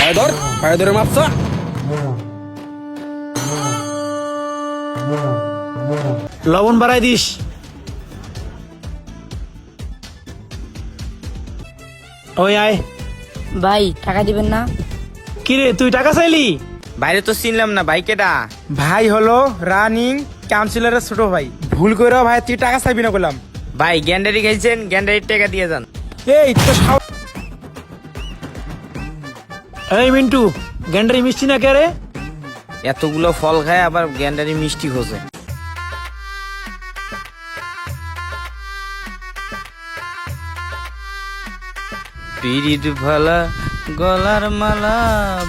পায়ে ধরে মাপসা। লবণ বাড়াই দিস। ওই আয়। ভাই টাকা দিবেন না? কিরে তুই টাকা চাইলি? বাইরে তো চিনলাম না, ভাই কেডা? ভাই হলো রানিং কাউন্সিলরের ছোট ভাই। ভুল করে ভাই তুই টাকা চাইবি না বললাম। ভাই গ্যান্ডারি খাইছেন, গ্যান্ডারির টাকা দিয়ে যান। এই তো এই মিন্টু, গ্যান্ডারি মিষ্টি না কে রে? এতগুলো ফল খায় আবার গ্যান্ডারি মিষ্টি খোঁজে। পিরিত ভালা গলার মালা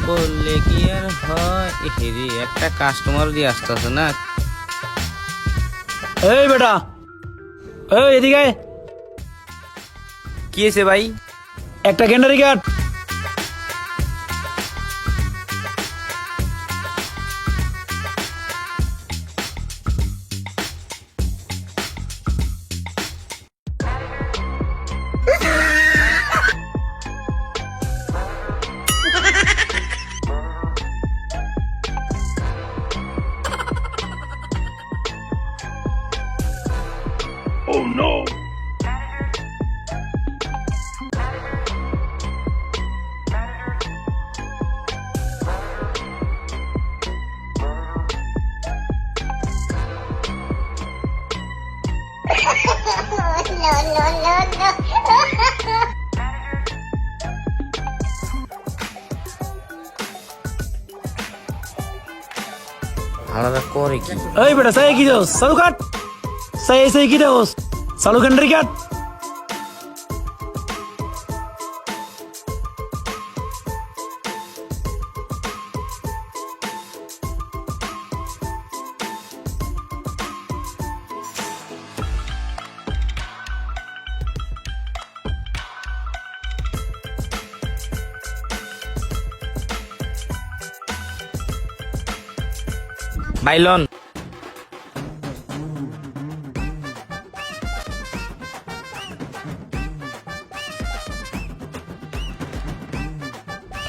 বললে কি আর হয়। হেরি একটা কাস্টমার দিয়ে আসতেছে না। এই বেটা, এই এদিকে আয়। কি হয়েছে ভাই? একটা গ্যান্ডারি কাট। আলাদা করে কি? এই বেটা সাই কি দোস? চালু কাট। সাই কি দোস? চালু গ্যান্ডারি কাট। বাইলন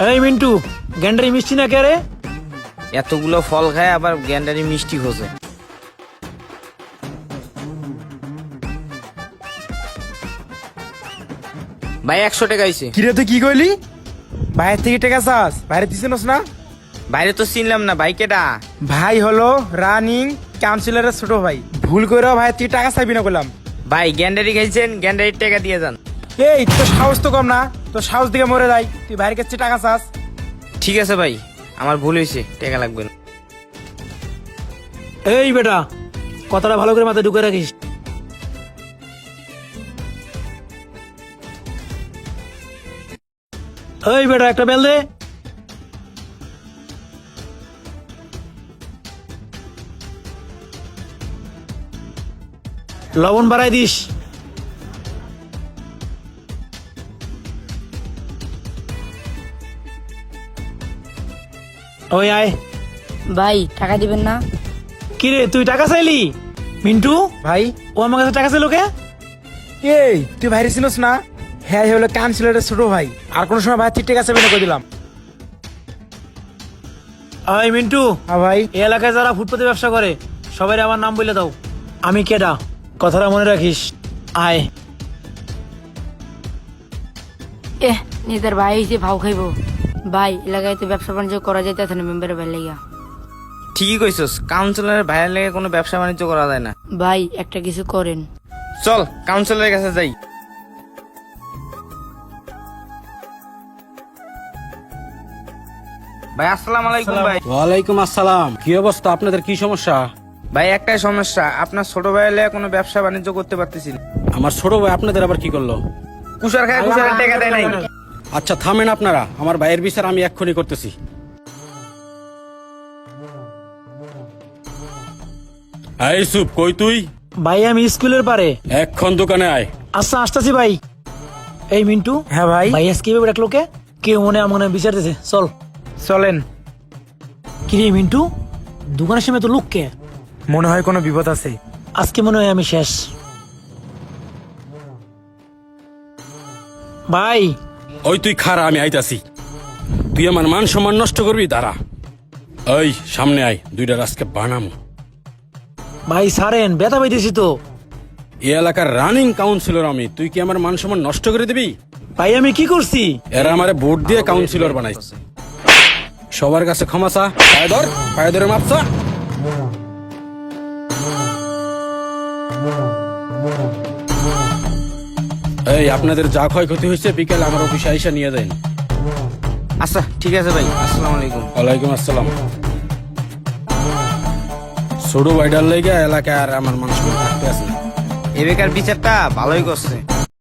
এই মিন্টু, গ্যান্ডারি মিষ্টি না কে রে? এতগুলো ফল খায় আবার গ্যান্ডারি মিষ্টি খোঁজে। ভাই 100 টাকা হয়েছে। কিরে তুই কি কইলি? বাইরে থেকে টাকা চাস? বাইরে দিছিস না? বাইরে তো চিনলাম না, ভাই কেডা? ভাই হলো রানিং কাউন্সিলরের ছোট ভাই। ভুল করে ভাই তুই টাকা চাইবি না বললাম। ভাই গ্যান্ডারি খাইছেন, গ্যান্ডারির টাকা দিয়ে যান। এই তোর সাহস তো কম না, তোর সাহস দিকে মরে যায়। তুই বাইরের কাছে টাকা চাস? ঠিক আছে ভাই, আমার ভুল হয়েছে, টাকা লাগবে না। এই বেটা, কথাটা ভালো করে মাথায় ঢুকে রাখিস। এই বেটা একটা বেল দে। লবণ বাড়াই দিস। ওই আয়। ভাই টাকা দিবেন না? কিরে তুই টাকা চাইলি? মিন্টু ভাই ও আমার কাছে টাকা চাইলো কে? এই তুই বাইরে ছিলিস না? হ্যাঁ হলো কাউন্সিলরের ছোট ভাই। আর কোন সময় ভাই তুই টাকা চাইবি না কই দিলাম। এই মিন্টু, হ্যাঁ ভাই। এই এলাকায় যারা ফুটপাতে ব্যবসা করে সবাই আমার নাম বলে দাও। আমি কেডা, কথাটা মনে রাখিস। আয়। নিজের ভাই হয়েছে ভাও খাইবো। ভাই এলাকায় তো ব্যবসা বাণিজ্য করা যাইতেছে না মেম্বারের ভাই লাইগা। ঠিকই কইছস, কাউন্সিলরের ভাইয়ের লেগে কোনো ব্যবসা বাণিজ্য করা যায় না। ভাই একটা কিছু করেন। চল কাউন্সিলরের কাছে যাই। ভাই আসসালামু আলাইকুম ভাই। ওয়ালাইকুম আসসালাম। কি অবস্থা, আপনাদের কি সমস্যা? ভাই একটাই সমস্যা, আপনার ছোট ভাইয়ের লেগে কোনো ব্যবসা বাণিজ্য করতে পারতেছি না। আমার ছোট ভাই আপনাদের আবার কি করলো? কুষার খায় কুষারের টাকা দেয় নাই। আচ্ছা থামেন আপনারা, আমার ভাইয়ের বিচার আমি এক্ষুনি করতেছি। এই সুপ, কই তুই? ভাই আমি স্কুলের পারে। এক্ষণ দোকানে আয়। আচ্ছা আসতেছি ভাই। এই মিন্টু। হ্যাঁ ভাই। ভাই আজকে কিভাবে ডাকলো কে? কেউ মনে বিচারতেছে, চল। চলেন। কিরে মিন্টু, দোকানের সামনে তো লোক কে? মনে হয় কোনো বিপদ আছে। আজকে মনে হয় আমি শেষ। ভাই ওই তুই খারা, আমি আইতাছি। তুই আমার মান সম্মান নষ্ট করবি, দাঁড়া। এই সামনে আয়, দুইটার আজকে বানামো। ভাই সারেন, ব্যথা পাইতেছি তো। এই এলাকার রানিং কাউন্সিলর আমি, তুই কি আমার মান সম্মান নষ্ট করে দিবি? ভাই আমি কি করছি? এরা আমারে ভোট দিয়ে কাউন্সিলর বানাইছে। সবার কাছে ক্ষমা চা, পায়ে ধরে মাপ চা। এই আপনাদের যা ক্ষয়ক্ষতি হয়েছে বিকেল আমার অফিসে আইসা নিয়ে যান। আচ্ছা ঠিক আছে ভাই, আসসালামু আলাইকুম। ওয়ালাইকুম আসসালাম। ছোট ভাইডার লেগে এলাকায় আর আমার মানুষ থাকতে আছে না। এ বেকার বিচারটা ভালোই করছে।